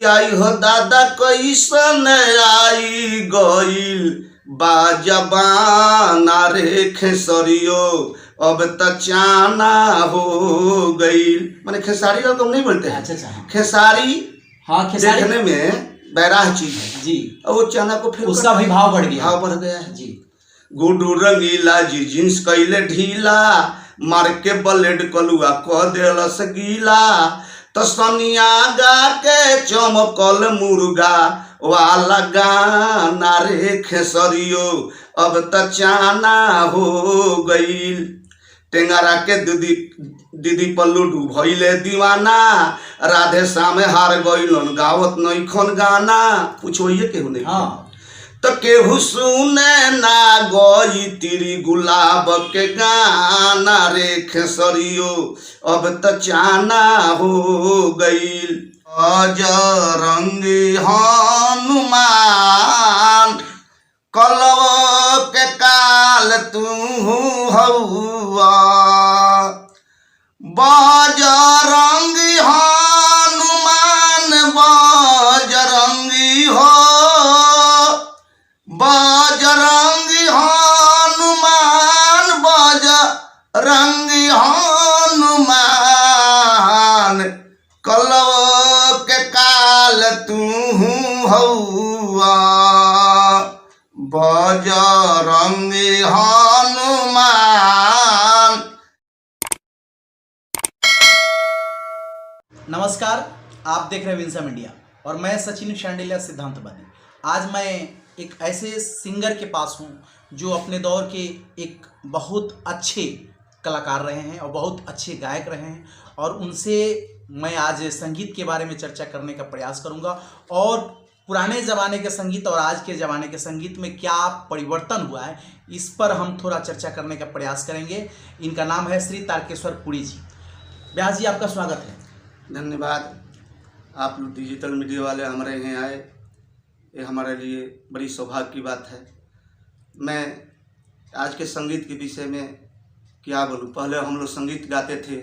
आई हो दादा कैसन आई गईल बाजबाना रे खेसरियो अब त चाना हो गईल। माने खेसारी को हम नहीं बोलते हैं। अच्छा। खेसारी हाँ, खेसारी देखने में बैराह चीज है जी, और वो चना को फिर उसका भी भाव बढ़ गया है जी। गुडू रंगीला जी जींस कैले ढीला मार के ब्लेड कलुआ कह देलस गीला तो सनिया गा के चमकल मुर्गा वाला गाना रे खेसरियो अब त चाना हो गईल। टेंगारा के दीदी पल्लू भइले दीवाना राधे सामे हार गइलन गावत नइखन गाना पूछोइए केहू नहीं। हाँ। तो केहू सुने ना गई तेरी गुलाब के गाना रे खेसरियो अब त चाना हो गईल। अजरंगी हनुमान कलव के काल तू हौआ बजरंगी हनुमान बजरंगी हो बजरंगी हनुमान बजरंगी हनुमान कलव के काल तू हौआ बजरंगी हनुमान। नमस्कार, आप देख रहे हैं विंसम इंडिया और मैं सचिन शांडिल्या सिद्धांतवादी। आज मैं एक ऐसे सिंगर के पास हूँ जो अपने दौर के एक बहुत अच्छे कलाकार रहे हैं और बहुत अच्छे गायक रहे हैं और उनसे मैं आज संगीत के बारे में चर्चा करने का प्रयास करूँगा और पुराने ज़माने के संगीत और आज के ज़माने के संगीत में क्या परिवर्तन हुआ है इस पर हम थोड़ा चर्चा करने का प्रयास करेंगे। इनका नाम है श्री तारकेश्वर पुरी जी। व्यास जी, आपका स्वागत है। धन्यवाद। आप लोग डिजिटल मीडिया वाले हमारे यहाँ आए, ये हमारे लिए बड़ी सौभाग्य की बात है। मैं आज के संगीत के विषय में क्या बोलूँ। पहले हम लोग संगीत गाते थे,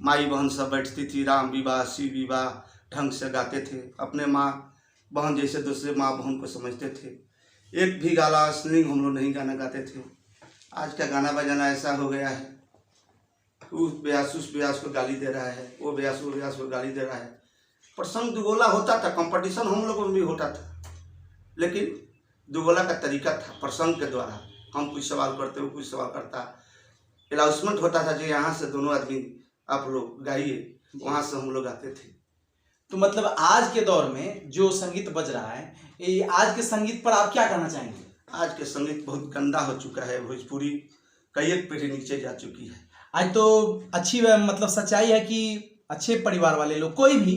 माई बहन सब बैठती थी, राम विवाह शिव विवाह ढंग से गाते थे, अपने माँ बहन जैसे दूसरे माँ बहन को समझते थे। एक भी गाला अश्लील हम लोग नहीं गाना गाते थे। आज का गाना बजाना ऐसा हो गया है, उस ब्यास को गाली दे रहा है, वो ब्यास को गाली दे रहा है। प्रसंग दुगोला होता था, कंपटीशन हम लोगों में भी होता था, लेकिन दुगोला का तरीका था प्रसंग के द्वारा। हम कुछ सवाल करते, वो कुछ सवाल करता, अनाउंसमेंट होता था जो यहाँ से दोनों आदमी आप लोग गाइए, वहाँ से हम लोग आते थे। तो मतलब आज के दौर में जो संगीत बज रहा है, ये आज के संगीत पर आप क्या कहना चाहेंगे? आज के संगीत बहुत गंदा हो चुका है। भोजपुरी कई एक पीढ़ी नीचे जा चुकी है। आज तो अच्छी मतलब सच्चाई है कि अच्छे परिवार वाले लोग कोई भी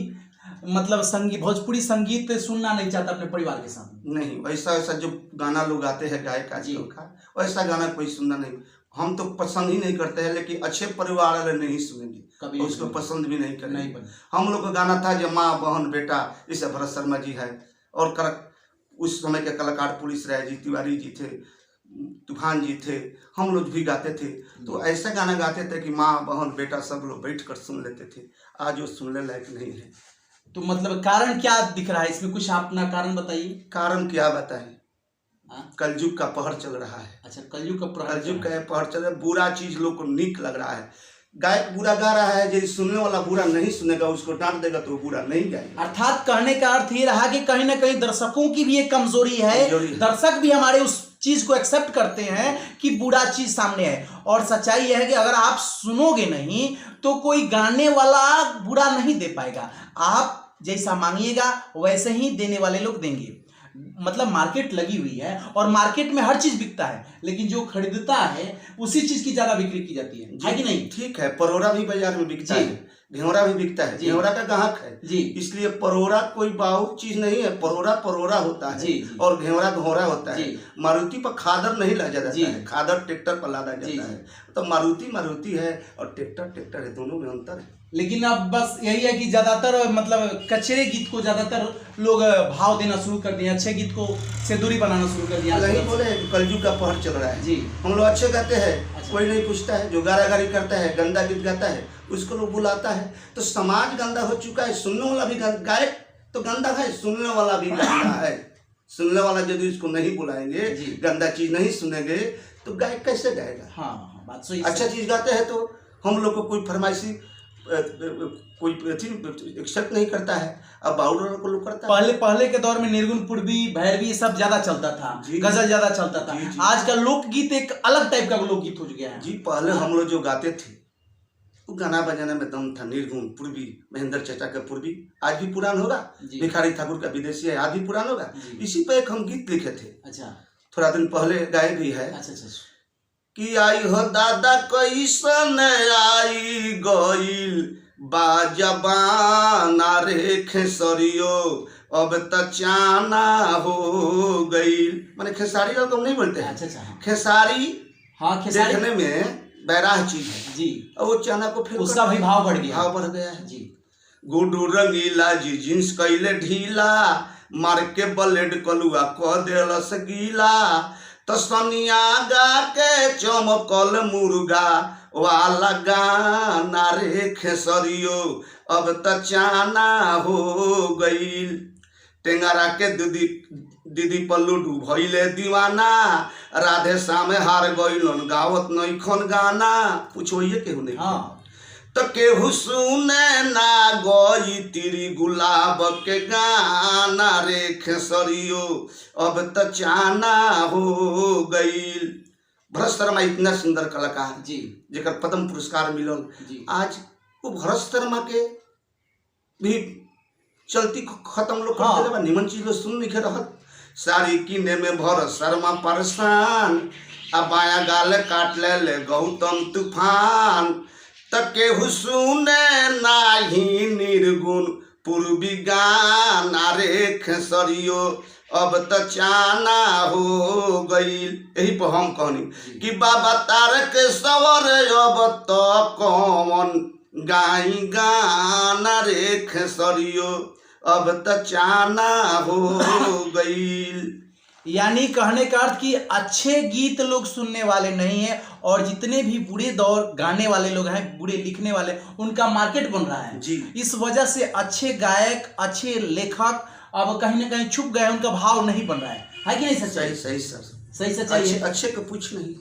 मतलब संगीत भोजपुरी संगीत सुनना नहीं चाहता अपने परिवार के सामने। नहीं, वैसा जो गाना लोग गाते हैं गायक आजकल का, वैसा गाना कोई सुनना नहीं। हम तो पसंद ही नहीं करते हैं, लेकिन अच्छे परिवार वाले नहीं सुनेंगे, कभी उसको पसंद भी नहीं करेंगे। हम लोग का गाना था जो माँ बहन बेटा, जैसे भरत शर्मा जी है और उस समय के कलाकार पुलिस राय जी, तिवारी जी थे, तूफान जी थे, हम लोग भी गाते थे। तो ऐसा गाना गाते थे कि माँ बहन बेटा सब लोग बैठ कर सुन लेते थे। आज वो सुनने लायक नहीं है। तो मतलब कारण क्या दिख रहा है इसमें? कुछ अपना कारण बताइए। कारण क्या बताएं? कलयुग का पहर चल रहा है। अच्छा, कलयुग का पहर चल रहा है। बुरा चीज लोग को नीक लग रहा है। गायक बुरा गा रहा है, जो सुनने वाला बुरा नहीं सुनेगा, उसको डांट देगा तो वो बुरा नहीं गाएगा। अर्थात कहने का अर्थ ये रहा कि कहीं ना कहीं दर्शकों की भी एक कमजोरी है। दर्शक भी हमारे उस चीज को एक्सेप्ट करते हैं कि बुरा चीज सामने है, और सच्चाई यह है कि अगर आप सुनोगे नहीं तो कोई गाने वाला बुरा नहीं दे पाएगा। आप जैसा मांगिएगा वैसे ही देने वाले लोग देंगे। मतलब मार्केट लगी हुई है और मार्केट में हर चीज बिकता है, लेकिन जो खरीदता है उसी चीज की ज्यादा बिक्री की जाती है कि नहीं? ठीक है, परोरा भी बाजार में बिकता है, घेवड़ा भी बिकता है, घेवड़ा का ग्राहक है जी। इसलिए परोरा कोई बाहु चीज नहीं है, परोरा होता है जी। और घेवड़ा घोड़ा होता है। मारुति पर खादर नहीं लादा जाता है, खादर ट्रैक्टर पर लादा जाता है। तो मारुति है और ट्रैक्टर है, दोनों में अंतर है। लेकिन अब बस यही है कि ज्यादातर मतलब कचरे गीत को ज्यादातर लोग भाव देना शुरू कर दिए, अच्छे गीत को से दूरी बनाना शुरू कर दिया। नहीं बोले कलयुग का पहर चल रहा है जी। हम लोग अच्छे गाते हैं, कोई नहीं पूछता है। जो गारागारी करता है, गंदा गीत गाता है, उसको लोग बुलाता है। तो समाज गंदा हो चुका है। सुनने वाला भी गायक तो गंदा है, सुनने वाला भी गंदा है। सुनने वाला यदि उसको नहीं बुलाएंगे, गंदा चीज नहीं सुनेंगे तो गायक कैसे गाएगा? हाँ, बात सही। अच्छा चीज गाते हैं तो हम लोग को कोई फरमाइशी कोई एक्सेप्ट नहीं करता है। अब बाउल को लोग करता है। पहले के दौर में निर्गुण, पूर्वी, भैरवी सब ज्यादा चलता था, गजल ज्यादा चलता था। आज का लोकगीत एक अलग टाइप का लोकगीत हो गया है। जी पहले हम लोग जो गाते थे वो गाना बजाने में दम था। निर्गुण, पूर्वी, महेंद्र चचा का पूर्वी आज भी पुरान होगा, भिखारी ठाकुर का विदेशी है आज भी पुरान होगा। इसी पे एक हम गीत लिखे थे। अच्छा, थोड़ा दिन पहले गाए भी है। अच्छा कि आई हो दादा कैसन आई गईल बाजबाना रे खेसरियो अब तचाना हो गईल। माने खेसारी को हम नहीं बोलते हैं। अच्छा। खेसारी, हाँ, खेसारी देखने में बैराह चीज है जी, और वो चना को फिर उसका भी भाव बढ़ गया है जी। गुडू रंगीला जी जींस कैले ढीला, मार के ब्लेड कलुआ क देलस गीला, तो सनिया गा के चमकल मुर्गा वाला गाना रे खेसरियो अब तचाना हो गईल। टेंगारा के दीदी पल्लू भइले दीवाना, राधे श्याम हार गइलन गावत नइखन गाना। पूछो ये केहू नहीं। हाँ। तो केहू सुने ना गई तेरी गुलाब के गाना रे खेसरियो अब तचाना हो गईल। भरत शर्मा इतना सुंदर कलाकार जी, जेकर पद्म पुरस्कार मिलल जी। आज वो भरत शर्मा के भी चलती खत्म लोग कर देले बा। निमन चीज सुन लिखे रहत। साड़ी किने में भरत शर्मा परेशान, अब बाया गाल काट ले गौतम तूफान। केहू सुने नाही निर्गुण पूर्वी गाना रे खेसरियो अब तचाना हो गईल। यही पर हम कहनी कि बाबा तारक सवर अब तो कौन गाई गाना रे खेसरियो अब तचाना हो गईल। यानी कहने का अर्थ कि अच्छे गीत लोग सुनने वाले नहीं है, और जितने भी बुरे दौर गाने वाले लोग हैं, बुरे लिखने वाले, उनका मार्केट बन रहा है जी। इस वजह से अच्छे गायक, अच्छे लेखक अब कहीं ना कहीं छुप गए, उनका भाव नहीं बन रहा है कि नहीं? सच्चाई सही सर, सही सच्चाई। अच्छे को पूछ नहीं।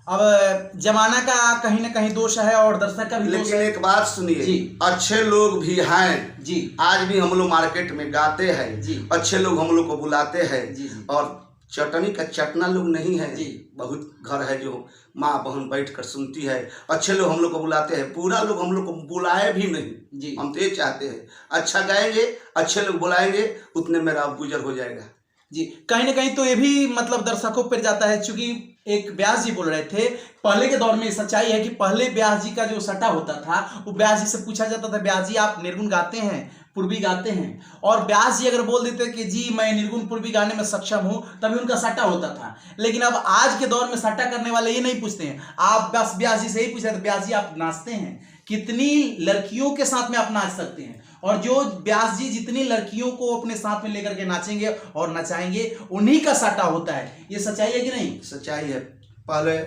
अब जमाना का कहीं ना कहीं दोष है और दर्शक का भी दोष है। लेकिन एक बात सुनिए, अच्छे लोग भी हैं जी। आज भी हम लोग मार्केट में गाते हैं जी, अच्छे लोग हम लोग को बुलाते हैं जी। और चटनी का चटना लोग नहीं है जी। बहुत घर है जो माँ बहन बैठ कर सुनती है। अच्छे लोग हम लोग को बुलाते हैं, पूरा लोग हम लोग को बुलाए भी नहीं जी। हम तो ये चाहते हैं अच्छा गाएंगे, अच्छे लोग बुलाएंगे, उतने मेरा गुजर हो जाएगा जी। कहीं ना कहीं तो ये भी मतलब दर्शकों पर जाता है, क्योंकि एक व्यास जी बोल रहे थे पहले के दौर में सच्चाई है कि पहले व्यास जी का जो सटा होता था वो व्यास जी से पूछा जाता था, व्यास जी आप निर्गुण गाते हैं, पूर्वी गाते हैं? और व्यास जी अगर बोल देते कि जी मैं निर्गुण पूर्वी गाने में सक्षम हूं, तभी उनका सटा होता था। लेकिन अब आज के दौर में सटा करने वाले ये नहीं पूछते हैं। आप बस व्यास जी से ही पूछ रहे थे, व्यास जी आप नाचते हैं, कितनी लड़कियों के साथ में आप नाच सकते हैं? और जो व्यास जी जितनी लड़कियों को अपने साथ में लेकर के नाचेंगे और नचाएंगे, उन्हीं का सटा होता है। ये सच्चाई है कि नहीं? सच्चाई है। पहले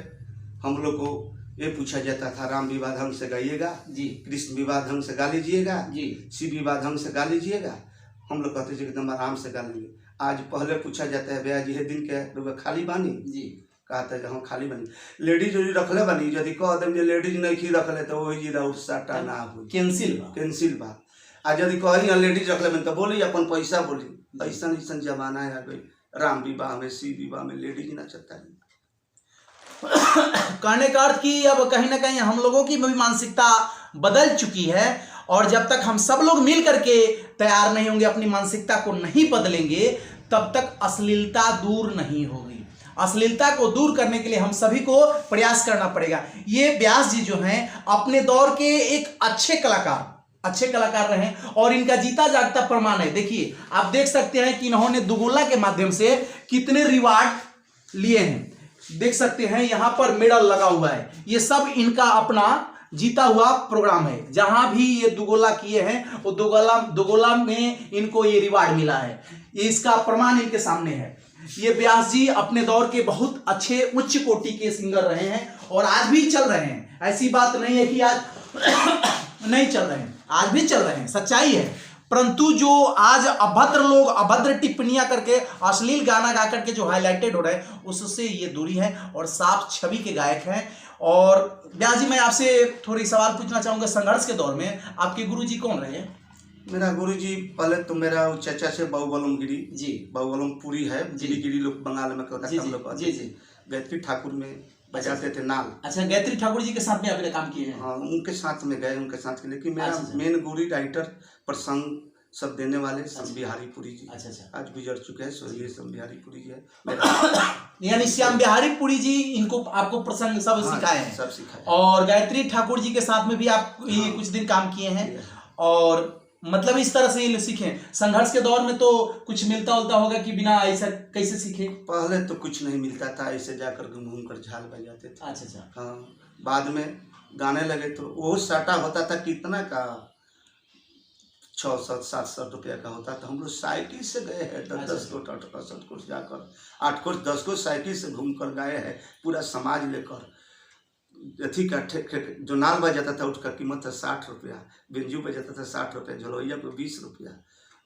हम लोग को ये पूछा जाता था राम विवाह ढंग से गाइएगा जी, कृष्ण विवाह ढंग से गा लीजिएगा जी, शिव विवाह ढंग से गा लीजिएगा। हम लोग कहते थे एकदम आराम से गा लेंगे। आज पहले पूछा जाता है भैया जी है दिन के खाली बानी जी, कहते हैं हम खाली बनी। लेडीज जो रखले बनी, यदि कह दें जो लेडीज नहीं खी रखले तो वही जी सटा ना हो, कैंसिल बा। आज यदि कहीं लेडीज रखले बनी तो बोली अपन पैसा बोली। ऐसा ऐसा जमाना है आ गई, राम विवाह में शिव विवाह में लेडीज नचता है। कहने का अर्थ कि अब कहीं ना कहीं हम लोगों की भी मानसिकता बदल चुकी है, और जब तक हम सब लोग मिल करके तैयार नहीं होंगे, अपनी मानसिकता को नहीं बदलेंगे, तब तक अश्लीलता दूर नहीं होगी। अश्लीलता को दूर करने के लिए हम सभी को प्रयास करना पड़ेगा। ये व्यास जी जो हैं अपने दौर के एक अच्छे कलाकार रहे, और इनका जीता जागता प्रमाण है। देखिए आप देख सकते हैं कि इन्होंने दुगोला के माध्यम से कितने रिवार्ड लिए हैं। देख सकते हैं यहाँ पर मेडल लगा हुआ है, ये सब इनका अपना जीता हुआ प्रोग्राम है। जहां भी ये दुगोला किए हैं वो दुगोला में इनको ये रिवार्ड मिला है, ये इसका प्रमाण इनके सामने है। ये व्यास जी अपने दौर के बहुत अच्छे उच्च कोटि के सिंगर रहे हैं, और आज भी चल रहे हैं। ऐसी बात नहीं है कि आज नहीं चल रहे हैं, आज भी चल रहे हैं, सच्चाई है। परंतु जो आज अभद्र लोग अभद्र टिप्पणियां करके अश्लील गाना गा करके जो हाईलाइटेड हो रहे हैं उससे ये दूरी है और साफ छवि के गायक हैं। और व्यास जी, मैं आपसे थोड़ी सवाल पूछना चाहूँगा, संघर्ष के दौर में आपके गुरु जी कौन रहे? मेरा गुरुजी पहले तो मेरा चचा से बाहुबलम गिरी जी, बाहुबलम पूरी है, गिरी गिरी लोग बंगाल में कहता जी हम लोग जी जी। गायत्री ठाकुर में बजाते थे नाल। अच्छा, गायत्री ठाकुर जी के साथ में आपने काम किए हैं? हाँ, उनके साथ में गए, उनके साथ, लेकिन मेरा अच्छा। मेन गुरु राइटर प्रसंग सब देने वाले श्याम बिहारी पुरी जी। अच्छा अच्छा। आज गुजर चुके हैं, स्वर्गीय श्याम बिहारी पुरी जी है मेरा। यानी श्याम बिहारी पुरी जी इनको आपको प्रसंग सब हाँ, सिखाए हैं? सब सिखाए। और गायत्री ठाकुर जी के साथ में भी आप ये कुछ दिन काम किए हैं और मतलब इस तरह से ये सीखे। संघर्ष के दौर में तो कुछ मिलता उलता होगा कि बिना ऐसा कैसे सीखे? पहले तो कुछ नहीं मिलता था, ऐसे जाकर घूम घूम कर झाल बजाते थे। अच्छा अच्छा। हाँ, बाद में गाने लगे तो वो साटा होता था कितना का 600-700 रुपया का होता था। हम लोग साइकिल से गए हैं 10-10 कोट 8 कोट जाकर 8 कोट 10 कोट साइकिल से घूम कर गए हैं, पूरा समाज लेकर। अथी का जो नाल बजाता था उसका कीमत था 60 रुपया, बेंजू बजाता था 60 रुपया, झलोइया को 20 रुपया,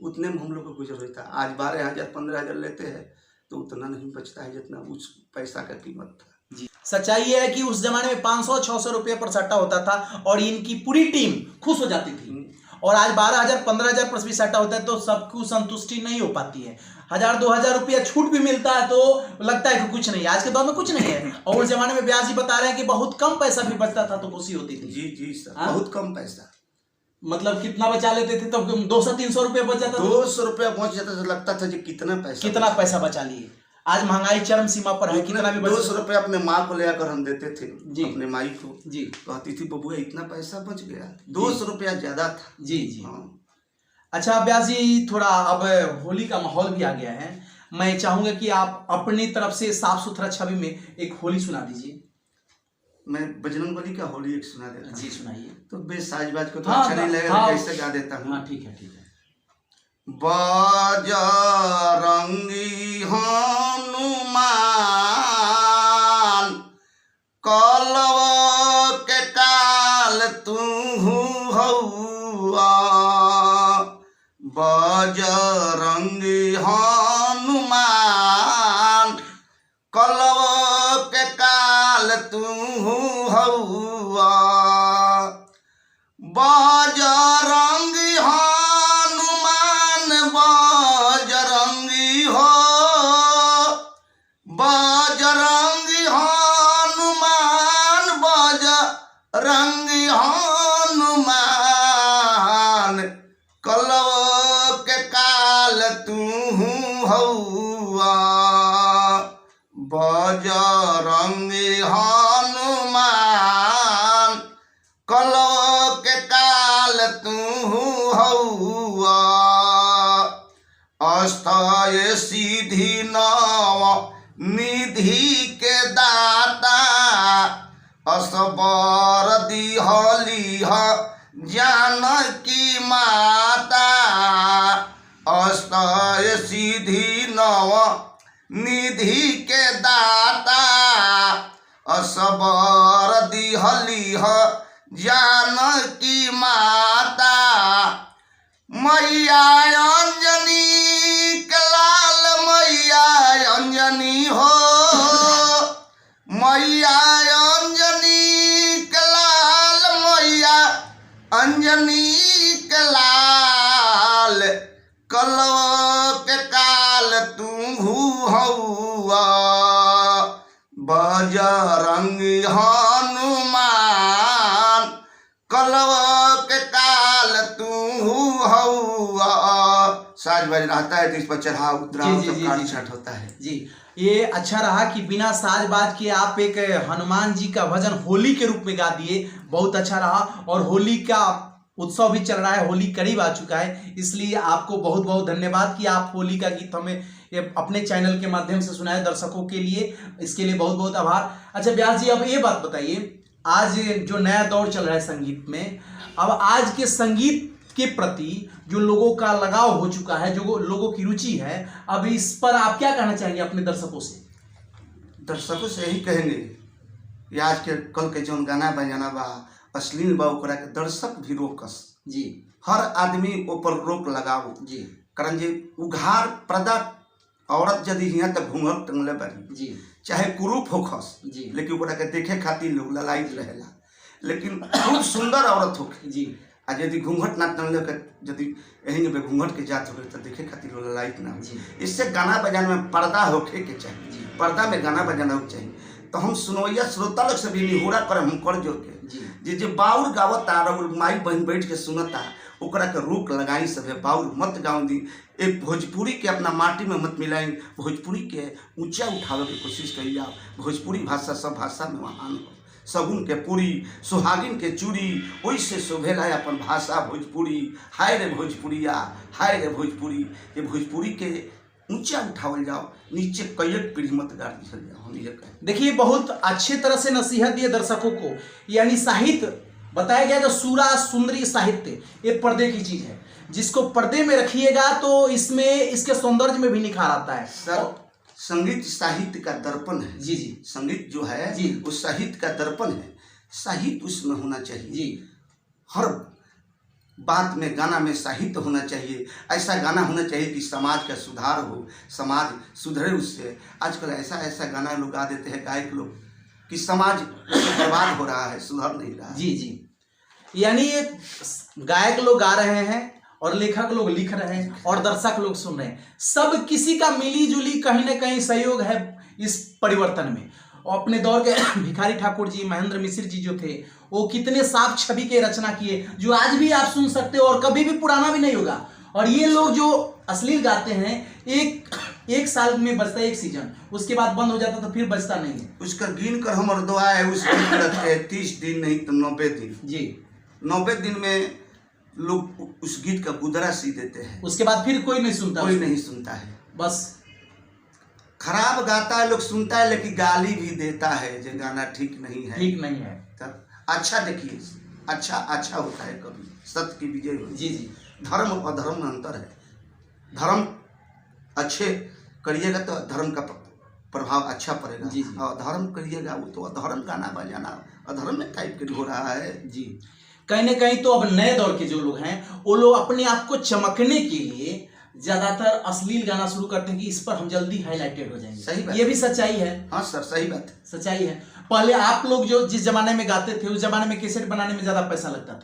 उतने में हम लोग को गुजर होता। आज 12,000 15,000 लेते हैं तो उतना नहीं बचता है जितना उस पैसा का कीमत था। जी, सच्चाई ये है कि उस जमाने में 500-600 रुपये पर सट्टा होता था और इनकी पूरी टीम खुश हो जाती थी। और आज 12,000 15,000 पर भी सट्टा होता है तो सबको संतुष्टि नहीं हो पाती है। 1,000-2,000 रुपया छूट भी मिलता है तो लगता है कि कुछ नहीं, आज के दौर में कुछ नहीं है। और उस जमाने में ब्याज जी बता रहे हैं कि बहुत कम पैसा भी बचता था तो खुशी होती थी। जी जी सर, बहुत कम पैसा। मतलब कितना बचा लेते थे तब? 200-300 रुपये बच जाता था। 200 रुपया पहुंच जाता था, लगता था कि कितना पैसा बचा लिए। आज महंगाई चरम सीमा पर है, कितना भी 200 रुपया अपने माँ को ले आकर हम देते थे जी, अपने माई को जी, कहती थी बबुआ इतना पैसा बच गया। 200 रुपया ज्यादा था। जी जी। हाँ। अच्छा व्यास जी, थोड़ा अब होली का माहौल भी आ गया है, मैं चाहूंगा कि आप अपनी तरफ से साफ सुथरा छवि में एक होली सुना दीजिए। मैं बजरंग बली का होली एक सुना देता हूँ। जी सुनाइए। तो बेसाज बाज को तो हाँ, अच्छा नहीं लगेगा, हाँ, कैसे गा देता हूँ। हाँ ठीक है ठीक है। बजरंगी हनुमान कलव के काल तू हौआ, बजरंगी हनुमान कलव के काल तू हौआ, बजरंगी हनुमान बजरंगी हो, बजरंगी हनुमान बजरंगी हनुमान कलव के काल तू हौआ, बजरंगी हनुमान कलव के काल तू हौआ, अस्थाय सीधी नव निधि के दाता, असबर दिहलिह जानकी माता, अस्थाय सीधी नव निधि के दाता, असबर दिहलिह जानकी माता, मैया अंजनी के लाल मैया अंजनी हो, मैया अंजनी के लाल मैया अंजनी के लाल कलव के काल तू हौआ, बजरंगी हनुमान कलव के काल तू हौआ। साज बाज रहता है तो इस पर चढ़ाव उतराव सब काट छाट होता है। जी, ये अच्छा रहा कि बिना साज बाज के आप एक हनुमान जी का भजन होली के रूप में गा दिए, बहुत अच्छा रहा। और होली का उत्सव भी चल रहा है, होली करीब आ चुका है, इसलिए आपको बहुत बहुत धन्यवाद कि आप होली का गीत हमें अपने चैनल के माध्यम से सुनाए दर्शकों के लिए, इसके लिए बहुत बहुत आभार। अच्छा व्यास जी, अब ये बात बताइए, आज जो नया दौर चल रहा है संगीत में, अब आज के संगीत के प्रति जो लोगों का लगाव हो चुका है, जो लोगों की रुचि है, अब इस पर आप क्या कहना चाहेंगे अपने दर्शकों से? दर्शकों से यही कहेंगे कि आज के कल के जो गाना बजाना बा अश्लील बा ओकरा के दर्शक भी रोकस। जी, हर आदमी ऊपर रोक लगाओ जी कारण जे उघार पर्दा औरत यदि हियाँ तक घूंघट टंगले बारी जी चाहे कुरूप होखस जी लेकिन ओकरा के देखे खातिर लोग ललायत रहेला लेकिन खूब सुंदर औरत होके जी आ यदि घूंघट ना टंगले के यदि यही पे घूंघट के जात होके तो देखे खातिर लोग ललायत ना जी। हो। इससे गाना बजाने में पर्दा होके के चाहिए जी। पर्दा में गाना बजाना हो चाहिए। तो हम सुनवैया श्रोता लोग से भी निहोरा कर हम कर जोड़ के जी जे बाउर गावता और माई बहन बैठ के सुनता ओकरा के रोक लगाई सब है बाउर मत गाँव दी। एक भोजपुरी के अपना माटी में मत मिलाई भोजपुरी के ऊंचा उठावे की कोशिश करी आप। भोजपुरी भाषा सब भाषा में महान हो। सगुन के पूरी सुहागिन के चूड़ी वैसे शोभेला अपन भाषा भोजपुरी। हाय रे भोजपुरिया हाय रे भोजपुरी। ये भोजपुरी के ऊंचा उठावल जाओ नीचे कैयक पीढ़ी मत गाड़ दिया जाओ। हम ये कहें देखिए बहुत अच्छे तरह से नसीहत दिए दर्शकों को। यानी साहित्य बताया गया जो सूरा सुंदरी साहित्य ये पर्दे की चीज है जिसको पर्दे में रखिएगा तो इसमें इसके सौंदर्य में भी निखार आता है। सर संगीत साहित्य का दर्पण है। जी जी संगीत जो है जी वो साहित्य का दर्पण है। साहित्य उसमें होना चाहिए जी हर बात में गाना में साहित्य होना चाहिए। ऐसा गाना होना चाहिए कि समाज का सुधार हो समाज सुधरे उससे। आजकल ऐसा ऐसा गाना लोग गा देते हैं गायक लोग कि समाज बर्बाद हो रहा है सुधर नहीं रहा है। जी जी यानी ये गायक लोग गा रहे हैं और लेखक लोग लिख रहे हैं और दर्शक लोग सुन रहे हैं। सब किसी का मिली जुली कहीं ना कहीं सहयोग है इस परिवर्तन में। और अपने दौर के भिखारी ठाकुर जी महेंद्र मिश्र जी जो थे वो कितने साफ छवि के रचना किए जो आज भी आप सुन सकते हो और कभी भी पुराना भी नहीं होगा। और ये लोग जो अश्लील गाते हैं एक साल में बजता है एक सीजन उसके बाद बंद हो जाता तो फिर बजता नहीं है। उसका गिन कर हम दुआ है उस गीत रखते हैं 30 दिन नहीं तो 90 दिन। जी 90 दिन में लोग उस गीत का गुदरा सी देते हैं उसके बाद फिर कोई नहीं सुनता कोई नहीं सुनता है। बस खराब गाता है लोग सुनता है लेकिन गाली भी देता है जो गाना ठीक नहीं है। ठीक नहीं है तब अच्छा देखिए अच्छा अच्छा होता है कभी सत्य की विजय होती है। जी जी धर्म और अधर्म में अंतर है। धर्म अच्छे करिएगा तो धर्म का प्रभाव अच्छा पड़ेगा। जी जी। और धर्म करिएगा वो तो अधर्म गाना बजाना अधर्म में टाइप के हो रहा है। जी कहीं ना कहीं तो अब नए दौर के जो लोग हैं वो लोग अपने आप को चमकने के लिए ज्यादातर अश्लील गाना शुरू करते हैं कि इस पर हम जल्दी हाईलाइटेड हो जाएंगे। सही बात ये भी सच्चाई है। हाँ सर सही बात है सच्चाई है। पहले आप लोग जो जिस जमाने में गाते थे उस जमाने में कैसेट बनाने में ज्यादा पैसा लगता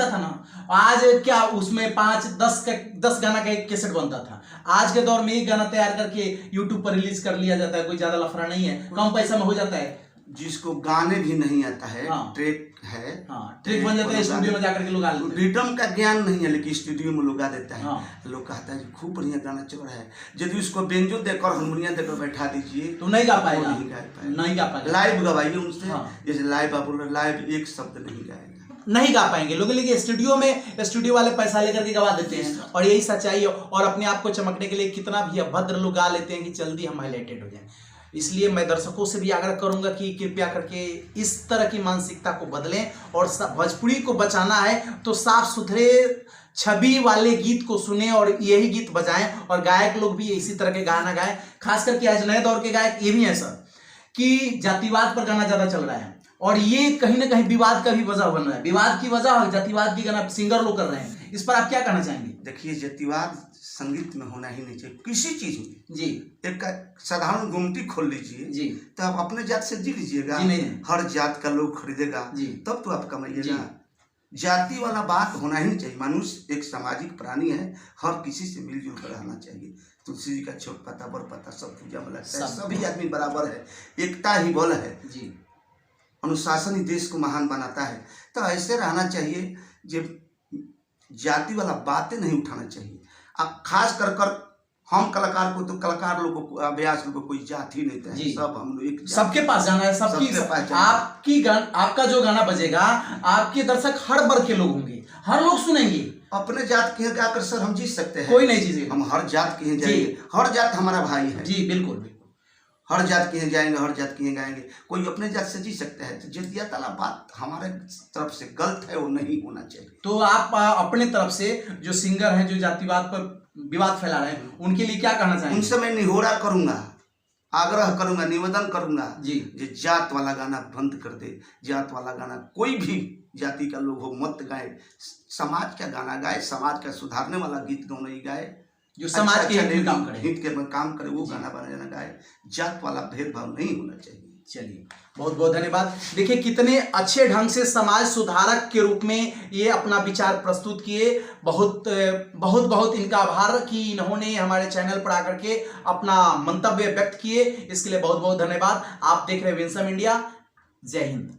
था ना। आज क्या उसमें 5-10 गाना का एक कैसेट बनता था। आज के दौर में एक गाना तैयार करके यूट्यूब पर रिलीज कर लिया जाता है। कोई ज्यादा लफड़ा नहीं है कम पैसा में हो जाता है। जिसको गाने भी नहीं आता है हाँ। ट्रैक है हाँ ट्रिक बन जाता है स्टूडियो में जाकर के लोग गा लेते हैं। रिदम का ज्ञान नहीं है लेकिन स्टूडियो में लोग गा देता है। हाँ। लोग कहता है खूब बढ़िया गाना चल रहा है यदि उसको बेंजो देकर हारमोनियम देकर बैठा दीजिए तो नहीं गा पाएगा नहीं गा पाएगा। नहीं गा पाएगा लाइव गवाइए उनसे। हाँ। जैसे लाइव आप बोल रहे लाइव एक शब्द नहीं गाएगा नहीं गा पाएंगे लोग। लेकिन स्टूडियो वाले पैसा लेकर के गवा देते हैं और यही सच्चाई है। और अपने आप को चमकने के लिए कितना भी अभद्र लोग गा लेते हैं कि जल्दी हम हाईलाइटेड हो जाएं। इसलिए मैं दर्शकों से भी आग्रह करूंगा कि कृपया करके इस तरह की मानसिकता को बदलें और भोजपुरी को बचाना है तो साफ सुथरे छवि वाले गीत को सुने और यही गीत बजाएं। और गायक लोग भी इसी तरह के गाना गाएं। खास करके आज नए दौर के गायक ये भी हैं सर कि जातिवाद पर गाना ज्यादा चल रहा है और ये कहीं ना कहीं विवाद का भी वजह बन रहा है। विवाद की वजह जातिवाद की गाना सिंगर लोग कर रहे हैं। इस पर आप क्या कहना चाहेंगे? देखिए जातिवाद संगीत में होना ही नहीं चाहिए किसी चीज में। जी एक साधारण गुमटी खोल लीजिए जी तो आप अपने जात से जी लीजिएगा। जी नहीं। हर जात का लोग खरीदेगा जी तब तो आप कमाइएगा। जाति वाला बात होना ही नहीं चाहिए। मनुष्य एक सामाजिक प्राणी है हर किसी से मिलजुल कर रहना चाहिए। तुलसी जी का छोट पत्ता बड़ पत्ता सब पूजा में लगता है। सभी आदमी बराबर है एकता ही बल है। जी अनुशासन ही देश को महान बनाता है। तो ऐसे रहना चाहिए जब जाति वाला बातें नहीं उठाना चाहिए। अब खास कर हम कलाकार को तो कलाकार लोगों को अभ्यास लोगों को कोई जाति नहीं था। सब हम लोग एक सबके पास जाना है। सबकी आपका जो गाना बजेगा आपके दर्शक हर वर्ग के लोग होंगे हर लोग सुनेंगे। अपने जात के आकर सर हम जीत सकते हैं कोई नहीं जीतेगा। हम हर जात के जाएंगे। हर जात हमारा भाई है। जी बिल्कुल बिल्कुल। हर जात के जाएंगे हर जात के गाएंगे। कोई अपने जात से जी सकता है। तो जतिया वाला बात हमारे तरफ से गलत है वो नहीं होना चाहिए। तो आप अपने तरफ से जो सिंगर हैं जो जातिवाद पर विवाद फैला रहे हैं उनके लिए क्या कहना चाहेंगे? उनसे मैं निहोरा करूंगा आग्रह करूंगा निवेदन करूंगा जी जात वाला गाना बंद कर दे। जात वाला गाना कोई भी जाति का लोग हो मत गाए, समाज का गाना गाए, समाज का सुधारने वाला गीत क्यों नहीं गाए, जो समाज के हित में काम करे, हित के काम करे, वो गाना बजाना गाए। जात वाला भेदभाव नहीं होना चाहिए। चलिए, बहुत बहुत धन्यवाद। देखिए कितने अच्छे ढंग से समाज सुधारक के रूप में ये अपना विचार प्रस्तुत किए। बहुत बहुत बहुत इनका आभार कि इन्होंने हमारे चैनल पर आकर के अपना मंतव्य व्यक्त किए। इसके लिए बहुत बहुत धन्यवाद। आप देख रहे हैं विंसम इंडिया। जय हिंद।